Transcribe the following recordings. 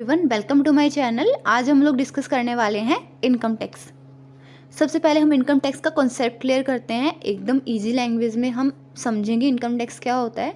Everyone welcome to my channel. आज हम लोग डिस्कस करने वाले हैं इनकम टैक्स। सबसे पहले हम इनकम टैक्स का कॉन्सेप्ट क्लियर करते हैं। एकदम इजी लैंग्वेज में हम समझेंगे इनकम टैक्स क्या होता है।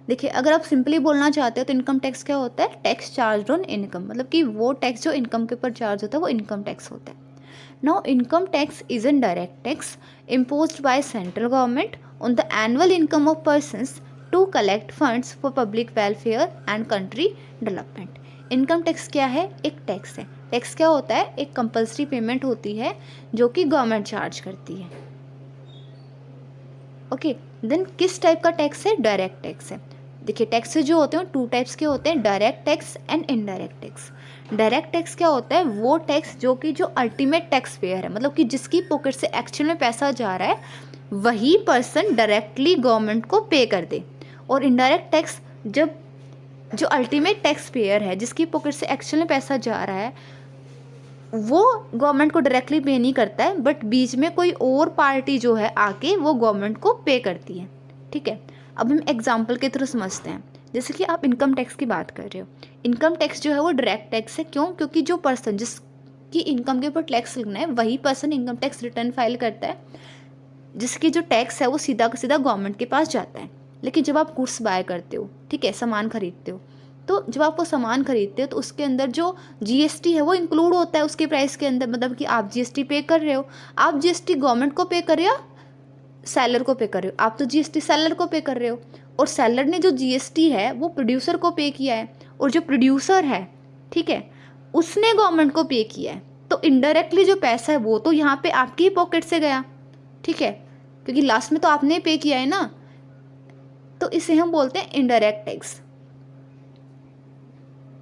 देखिए, अगर आप सिंपली बोलना चाहते हो तो इनकम टैक्स क्या होता है? टैक्स चार्ज ऑन इनकम, मतलब कि वो टैक्स जो इनकम के ऊपर चार्ज होता है वो इनकम टैक्स होता है। Now income tax is an direct tax imposed by central government on the annual income of persons to collect funds for public welfare and country development। Income tax क्या है? एक tax है। Tax क्या होता है? एक कंपल्सरी पेमेंट होती है जो कि गवर्नमेंट चार्ज करती है। ओके, देन किस टाइप का टैक्स है? डायरेक्ट टैक्स है। देखिए, टैक्स जो होते हैं टू टाइप्स के होते हैं, direct tax and indirect tax. Direct tax क्या होता है? वो टैक्स जो कि जो अल्टीमेट टैक्स पेयर है, मतलब कि जिसकी पॉकेट से एक्चुअल में पैसा जा रहा है वही पर्सन डायरेक्टली गवर्नमेंट को पे कर दे। और इनडायरेक्ट टैक्स जब जो अल्टीमेट टैक्स पेयर है जिसकी पॉकेट से एक्चुअल में पैसा जा रहा है वो गवर्नमेंट को डायरेक्टली पे नहीं करता है, बट बीच में कोई और पार्टी जो है आके वो गवर्नमेंट को पे करती है। ठीक है, अब हम एग्जांपल के थ्रू समझते हैं। जैसे कि आप इनकम टैक्स की बात कर रहे हो। इनकम टैक्स जो है वो डायरेक्ट टैक्स है। क्यों? क्योंकि जो पर्सन जिसकी इनकम के ऊपर टैक्स लगना है वही person income tax return file करता है, जिसकी जो टैक्स है वो सीधा का सीधा गवर्नमेंट के पास जाता है। लेकिन जब आप गुड्स बाय करते हो, ठीक है, सामान खरीदते हो, तो जब आप वो सामान खरीदते हो तो उसके अंदर जो जीएसटी है वो इंक्लूड होता है उसके प्राइस के अंदर। मतलब कि आप जीएसटी पे कर रहे हो। आप जीएसटी गवर्नमेंट को पे कर रहे हो, सेलर को पे कर रहे हो? आप तो जीएसटी सेलर को पे कर रहे हो, और सेलर ने जो जीएसटी है वो प्रोड्यूसर को पे किया है, और जो प्रोड्यूसर है, ठीक है, उसने गवर्नमेंट को पे किया है। तो इनडायरेक्टली जो पैसा है वो तो यहाँ पे आपकी ही पॉकेट से गया, ठीक है, क्योंकि लास्ट में तो आपने पे किया है ना। तो इसे हम बोलते हैं इनडायरेक्ट टैक्स।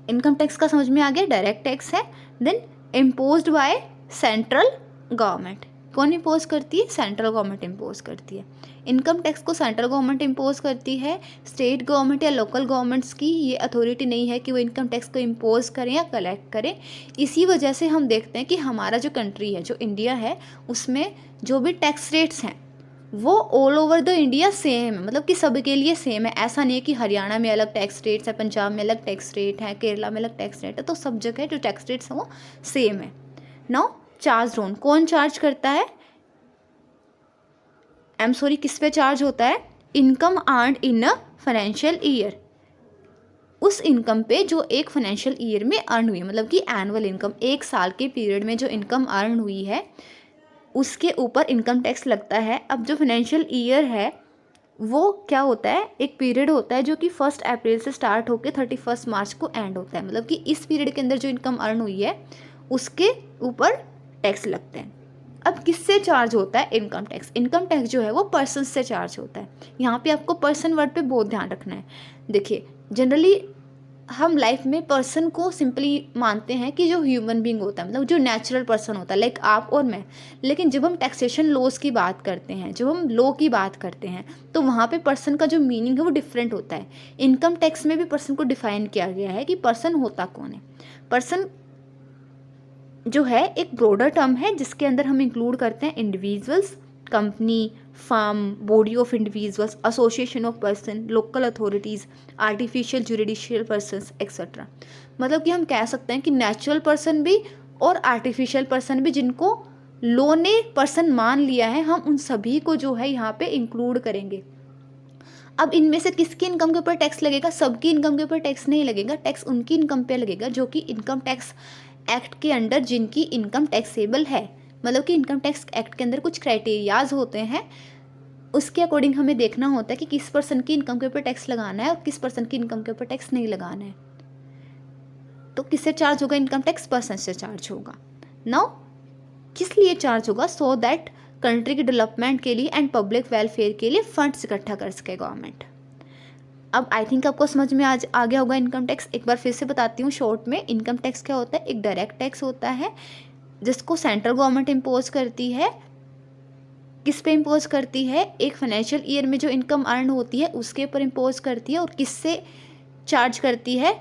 इनकम टैक्स का समझ में आ गया? डायरेक्ट टैक्स है। Then imposed by central government. कौन इम्पोज करती है? सेंट्रल गवर्नमेंट इम्पोज करती है। इनकम टैक्स को सेंट्रल गवर्नमेंट इम्पोज करती है। स्टेट गवर्नमेंट या लोकल गवर्नमेंट्स की ये अथॉरिटी नहीं है कि वो इनकम टैक्स को इम्पोज करें या कलेक्ट करें। इसी वजह से हम देखते हैं कि हमारा जो कंट्री है, जो इंडिया है, उसमें जो भी टैक्स रेट्स हैं वो all over the India same है। मतलब कि सबके लिए सेम है। ऐसा नहीं है कि हरियाणा में अलग टैक्स रेट्स है, पंजाब में अलग टैक्स रेट है, केरला में अलग टैक्स रेट है। तो सब जगह जो टैक्स रेट्स हैं वो सेम है। नाउ चार्ज ऑन, कौन चार्ज करता है? किस पे चार्ज होता है? Income earned in a financial year. उस इनकम पे जो एक फाइनेंशियल ईयर में अर्न हुई है, मतलब कि एनुअल इनकम, एक साल के पीरियड में जो इनकम अर्न हुई है उसके ऊपर इनकम टैक्स लगता है। अब जो फाइनेंशियल ईयर है वो क्या होता है? एक पीरियड होता है जो कि 1 अप्रैल से स्टार्ट होकर 31 मार्च को एंड होता है। मतलब कि इस पीरियड के अंदर जो इनकम अर्न हुई है उसके ऊपर टैक्स लगते हैं। अब किससे चार्ज होता है इनकम टैक्स? इनकम टैक्स जो है वो पर्सन से चार्ज होता है। यहाँ पे आपको पर्सन वर्ड पे बहुत ध्यान रखना है। देखिए, जनरली हम लाइफ में पर्सन को सिंपली मानते हैं कि जो ह्यूमन बींग होता है, मतलब जो नेचुरल पर्सन होता है, लाइक आप और मैं। लेकिन जब हम टैक्सेशन लॉज की बात करते हैं, जब हम लॉ की बात करते हैं, तो वहाँ पे पर्सन का जो मीनिंग है वो डिफरेंट होता है। इनकम टैक्स में भी पर्सन को डिफाइन किया गया है कि पर्सन होता कौन है। पर्सन जो है एक ब्रॉडर टर्म है जिसके अंदर हम इंक्लूड करते हैं individuals, company, firm, body of individuals, association of person, local authorities, artificial judicial persons etcetera. मतलब कि हम कह सकते हैं कि नेचुरल पर्सन भी और आर्टिफिशियल पर्सन भी, जिनको लॉ ने पर्सन मान लिया है, हम उन सभी को जो है यहाँ पे इंक्लूड करेंगे। अब इनमें से किसकी इनकम के ऊपर टैक्स लगेगा? सबकी इनकम के ऊपर टैक्स नहीं लगेगा। टैक्स उनकी इनकम पे लगेगा जो कि इनकम टैक्स एक्ट के अंडर जिनकी इनकम टैक्सेबल है। मतलब कि इनकम टैक्स एक्ट के अंदर कुछ क्राइटेरियाज होते हैं, उसके अकॉर्डिंग हमें देखना होता है कि किस पर्सन की इनकम के ऊपर टैक्स लगाना है और किस पर्सन की इनकम के ऊपर टैक्स नहीं लगाना है। तो किससे चार्ज होगा इनकम टैक्स? पर्सन से चार्ज होगा। नाउ किस लिए चार्ज होगा? सो दैट कंट्री के डेवलपमेंट के लिए एंड पब्लिक वेलफेयर के लिए फंड्स इकट्ठा कर सके गवर्नमेंट। अब आई थिंक आपको समझ में आज आ गया होगा इनकम टैक्स। एक बार फिर से बताती हूँ शॉर्ट में। इनकम टैक्स क्या होता है? एक डायरेक्ट टैक्स होता है जिसको सेंट्रल गवर्नमेंट इम्पोज करती है। किस पे इम्पोज करती है? एक फाइनेंशियल ईयर में जो इनकम अर्न होती है उसके ऊपर इम्पोज करती है। और किससे चार्ज करती है?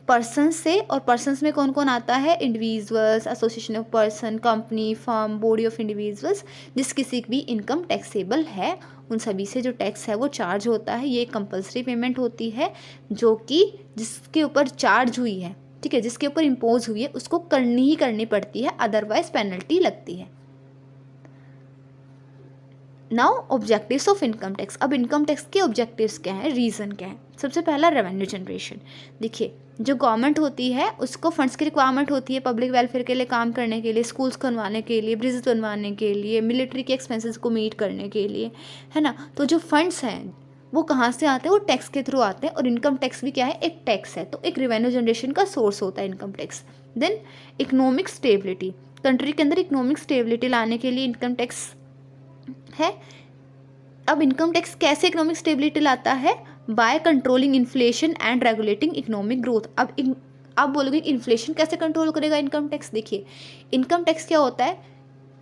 पर्सन से। और पर्सन्स में कौन कौन आता है? Individuals, association of person, company, firm, body of individuals, जिस किसी की भी इनकम टैक्सेबल है उन सभी से जो टैक्स है वो चार्ज होता है। ये कंपल्सरी पेमेंट होती है जो कि जिसके ऊपर चार्ज हुई है ठीक है, जिसके ऊपर इम्पोज हुई है उसको करनी ही करनी पड़ती है, अदरवाइज पेनल्टी लगती है। Now objectives of income tax. अब इनकम टैक्स के ऑब्जेक्टिव्स क्या हैं, रीज़न क्या है। सबसे पहला रेवेन्यू जनरेशन। देखिए, जो गवर्नमेंट होती है उसको फंड्स की रिक्वायरमेंट होती है पब्लिक वेलफेयर के लिए काम करने के लिए, स्कूल्स बनवाने के लिए, ब्रिजेस बनवाने के लिए, मिलिट्री के एक्सपेंसेस को मीट करने के लिए, है ना। तो जो फंड्स हैं वो कहाँ से आते हैं, वो टैक्स के थ्रू आते हैं। और इनकम टैक्स भी क्या है, एक टैक्स है, तो एक रेवेन्यू जनरेशन का सोर्स होता है income tax. Then economic stability. Country के अंदर इकोनॉमिक स्टेबिलिटी लाने के लिए इनकम टैक्स है। अब इनकम टैक्स कैसे इकोनॉमिक स्टेबिलिटी लाता है, by controlling inflation and regulating economic growth. अब आप बोलोगे इन्फ्लेशन कैसे कंट्रोल करेगा इनकम टैक्स। देखिए, इनकम टैक्स क्या होता है,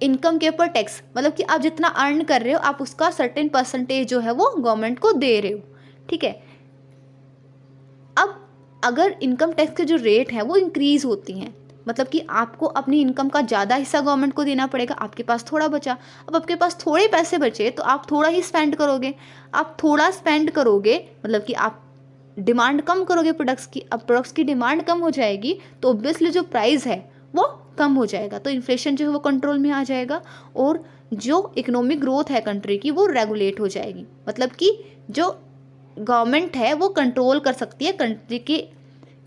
इनकम के ऊपर टैक्स, मतलब कि आप जितना अर्न कर रहे हो आप उसका सर्टेन परसेंटेज जो है वो गवर्नमेंट को दे रहे हो, ठीक है। अब अगर इनकम टैक्स के जो रेट है वो इंक्रीज होती हैं, मतलब कि आपको अपनी इनकम का ज़्यादा हिस्सा गवर्नमेंट को देना पड़ेगा, आपके पास थोड़ा बचा। अब आपके पास थोड़े पैसे बचे तो आप थोड़ा ही स्पेंड करोगे। आप थोड़ा स्पेंड करोगे मतलब कि आप डिमांड कम करोगे प्रोडक्ट्स की। अब प्रोडक्ट्स की डिमांड कम हो जाएगी तो ऑब्वियसली जो प्राइस है वो कम हो जाएगा, तो इन्फ्लेशन जो है वो कंट्रोल में आ जाएगा और जो इकोनॉमिक ग्रोथ है कंट्री की वो रेगुलेट हो जाएगी। मतलब कि जो गवर्नमेंट है वो कंट्रोल कर सकती है कंट्री की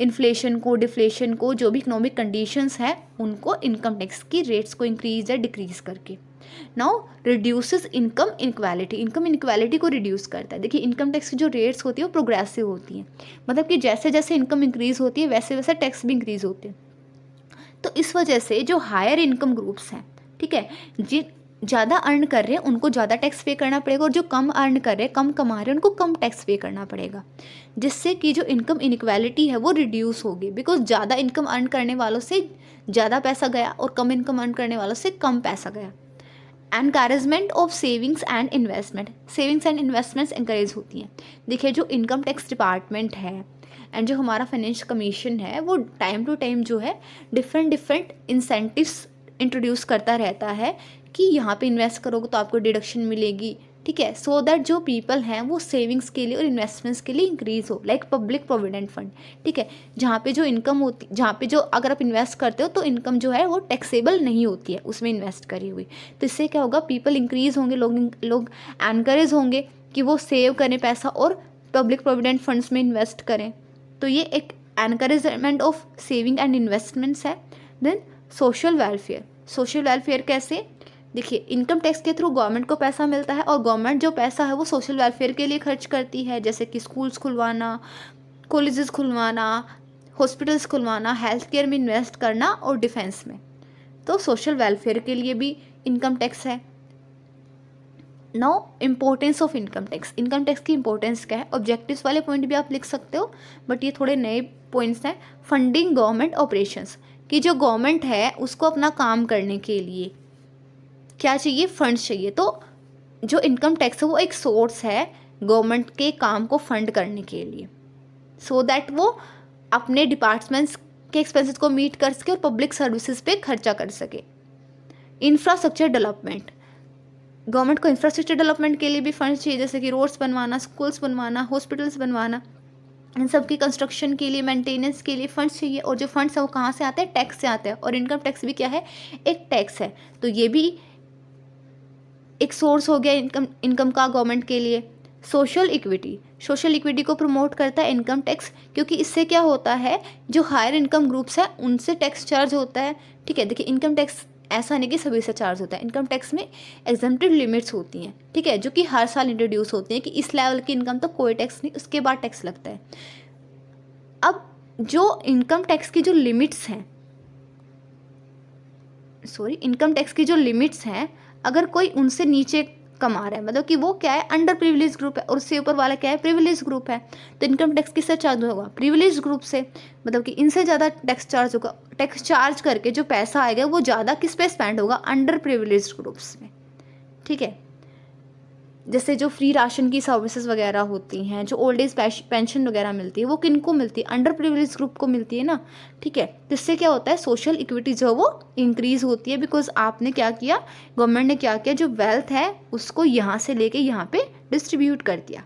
इन्फ्लेशन को, डिफ्लेशन को, जो भी इकोनॉमिक कंडीशंस हैं उनको इनकम टैक्स की रेट्स को इंक्रीज या डिक्रीज करके। Now reduces income inequality. Income inequality को रिड्यूस करता है। देखिए, इनकम टैक्स की जो रेट्स होती है वो प्रोग्रेसिव होती हैं, मतलब कि जैसे जैसे इनकम इंक्रीज होती है वैसे वैसे टैक्स भी इंक्रीज होते हैं। तो इस वजह से जो हायर इनकम ग्रुप्स हैं, ठीक है, जिन ज़्यादा अर्न कर रहे हैं उनको ज़्यादा टैक्स पे करना पड़ेगा और जो कम अर्न कर रहे हैं, कम कमा रहे हैं, उनको कम टैक्स पे करना पड़ेगा, जिससे कि जो इनकम इनक्वालिटी है वो रिड्यूस होगी। बिकॉज ज़्यादा इनकम अर्न करने वालों से ज़्यादा पैसा गया और कम इनकम अर्न करने वालों से कम पैसा गया। Encouragement of savings and investment. Savings and investments encourage होती हैं। देखिए, जो इनकम टैक्स डिपार्टमेंट है एंड जो हमारा फाइनेंस कमीशन है वो टाइम टू टाइम जो है डिफरेंट इंसेंटिव्स इंट्रोड्यूस करता रहता है कि यहाँ पे इन्वेस्ट करोगे तो आपको डिडक्शन मिलेगी, ठीक है, सो दैट जो पीपल हैं वो सेविंग्स के लिए और इन्वेस्टमेंट्स के लिए इंक्रीज हो, लाइक पब्लिक प्रोविडेंट फंड, ठीक है, जहाँ पे जो इनकम होती, जहाँ पे जो अगर आप इन्वेस्ट करते हो तो इनकम जो है वो टैक्सेबल नहीं होती है उसमें इन्वेस्ट करी हुई। तो इससे क्या होगा, पीपल इंक्रीज होंगे, लोग एनकरेज होंगे कि वो सेव करें पैसा और पब्लिक प्रोविडेंट फंड्स में इन्वेस्ट करें। तो ये एक encouragement of saving and investments है। Then social welfare. Social welfare कैसे, देखिए, इनकम टैक्स के थ्रू गवर्नमेंट को पैसा मिलता है और गवर्नमेंट जो पैसा है वो सोशल वेलफेयर के लिए खर्च करती है, जैसे कि स्कूल्स खुलवाना, कॉलेजेस खुलवाना, हॉस्पिटल्स खुलवाना, हेल्थ केयर में इन्वेस्ट करना और डिफेंस में। तो सोशल वेलफेयर के लिए भी इनकम टैक्स है। Now importance of income tax. Income tax की इंपॉर्टेंस क्या है, ऑब्जेक्टिव्स वाले पॉइंट भी आप लिख सकते हो बट ये थोड़े नए पॉइंट्स हैं। फंडिंग गवर्नमेंट ऑपरेशंस, कि जो गवर्नमेंट है उसको अपना काम करने के लिए क्या चाहिए, फंड्स चाहिए। तो जो इनकम टैक्स है वो एक सोर्स है गवर्नमेंट के काम को फंड करने के लिए, सो दैट वो अपने डिपार्टमेंट्स के एक्सपेंसेस को मीट कर सके और पब्लिक सर्विसेज पे खर्चा कर सके। इंफ्रास्ट्रक्चर डेवलपमेंट, गवर्नमेंट को इंफ्रास्ट्रक्चर डेवलपमेंट के लिए भी फंड्स चाहिए, जैसे कि रोड्स बनवाना, स्कूल्स बनवाना, हॉस्पिटल्स बनवाना, इन सब की कंस्ट्रक्शन के लिए, मेंटेनेंस के लिए फंड्स चाहिए। और जो फंड्स है वो कहाँ से आते हैं, टैक्स से आते हैं। और इनकम टैक्स भी क्या है, एक टैक्स है, तो ये भी एक सोर्स हो गया इनकम का गवर्नमेंट के लिए। सोशल इक्विटी, सोशल इक्विटी को प्रमोट करता है इनकम टैक्स, क्योंकि इससे क्या होता है, जो हायर इनकम ग्रुप्स है उनसे टैक्स चार्ज होता है, ठीक है। देखिए, इनकम टैक्स ऐसा नहीं कि सभी से चार्ज होता है, इनकम टैक्स में एग्जम्प्टेड लिमिट्स होती हैं, ठीक है, जो कि हर साल इंट्रोड्यूस होती हैं कि इस लेवल की इनकम तो कोई टैक्स नहीं, उसके बाद टैक्स लगता है। अब जो इनकम टैक्स की जो लिमिट्स हैं, इनकम टैक्स की जो लिमिट्स हैं, अगर कोई उनसे नीचे कमा रहा है, मतलब कि वो क्या है, अंडर प्रिविलेज ग्रुप है, और उससे ऊपर वाला क्या है, प्रिविलेज ग्रुप है, तो इनकम टैक्स किससे चार्ज होगा, प्रिविलेज ग्रुप से। मतलब कि इनसे ज़्यादा टैक्स चार्ज होगा, टैक्स चार्ज करके जो पैसा आएगा वो ज़्यादा किस पे स्पेंड होगा, अंडर प्रिविलेज ग्रुप्स में, ठीक है। जैसे जो फ्री राशन की सर्विसेज वगैरह होती हैं, जो ओल्ड एज पेंशन वगैरह मिलती है, वो किन को मिलती है, अंडर प्रिविलेज ग्रुप को मिलती है ना, ठीक है। तो इससे क्या होता है, सोशल इक्विटी जो वो इंक्रीज होती है, बिकॉज आपने क्या किया, गवर्नमेंट ने क्या किया, जो वेल्थ है उसको यहाँ से लेके यहाँ पे डिस्ट्रीब्यूट कर दिया।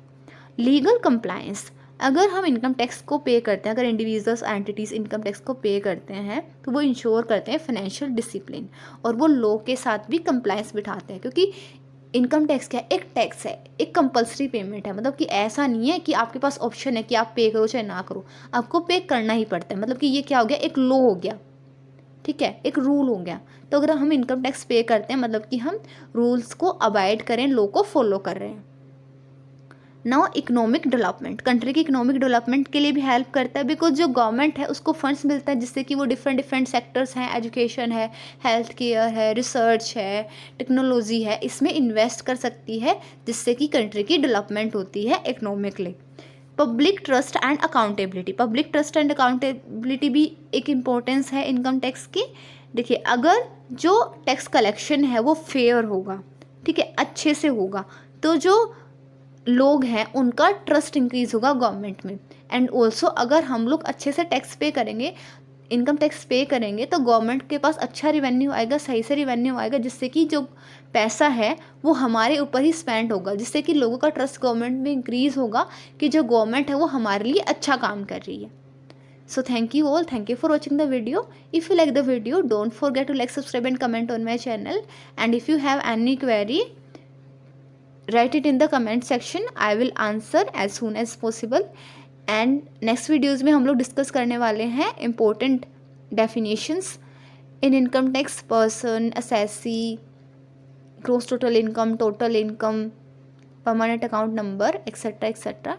लीगल कंप्लायंस, अगर हम इनकम टैक्स को पे करते हैं, अगर इंडिविजुअल्स एंटिटीज़ इनकम टैक्स को पे करते हैं तो वो इंश्योर करते हैं फाइनेंशियल डिसिप्लिन, और वो लॉ के साथ भी कंप्लायंस बिठाते हैं, क्योंकि इनकम टैक्स क्या है, एक टैक्स है, एक कंपलसरी पेमेंट है। मतलब कि ऐसा नहीं है कि आपके पास ऑप्शन है कि आप पे करो चाहे ना करो, आपको पे करना ही पड़ता है। मतलब कि ये क्या हो गया, एक लॉ हो गया, ठीक है, एक रूल हो गया। तो अगर हम इनकम टैक्स पे करते हैं मतलब कि हम रूल्स को अवॉइड करें, लॉ को फॉलो कर रहे हैं। नाउ इकोनॉमिक डेवलपमेंट, कंट्री की इकोनॉमिक डेवलपमेंट के लिए भी हेल्प करता है, बिकॉज जो गवर्नमेंट है उसको फंड्स मिलता है जिससे कि वो डिफरेंट सेक्टर्स हैं, एजुकेशन है, हेल्थ केयर है, रिसर्च है, टेक्नोलॉजी है, इसमें इन्वेस्ट कर सकती है, जिससे कि कंट्री की डेवलपमेंट होती है economically. Public trust and accountability, public trust and accountability भी एक इम्पोर्टेंस है इनकम टैक्स की। देखिए, अगर जो टैक्स कलेक्शन है वो फेयर होगा, ठीक है, अच्छे से होगा, तो जो लोग हैं उनका ट्रस्ट इंक्रीज होगा गवर्नमेंट में। एंड ऑल्सो अगर हम लोग अच्छे से टैक्स पे करेंगे, इनकम टैक्स पे करेंगे, तो गवर्नमेंट के पास अच्छा रिवेन्यू आएगा, सही से रिवेन्यू आएगा, जिससे कि जो पैसा है वो हमारे ऊपर ही स्पेंड होगा, जिससे कि लोगों का ट्रस्ट गवर्नमेंट में इंक्रीज होगा कि जो गवर्नमेंट है वो हमारे लिए अच्छा काम कर रही है। So thank you all. Thank you for watching the video. If you like the video, don't forget to like, subscribe and comment on my channel. And if you have any query, write it in the comment section. I will answer as soon as possible. And next videos में हम लोग discuss करने वाले हैं important definitions in income tax, person, assessee, gross total income, total income, permanent account number, etc. etc.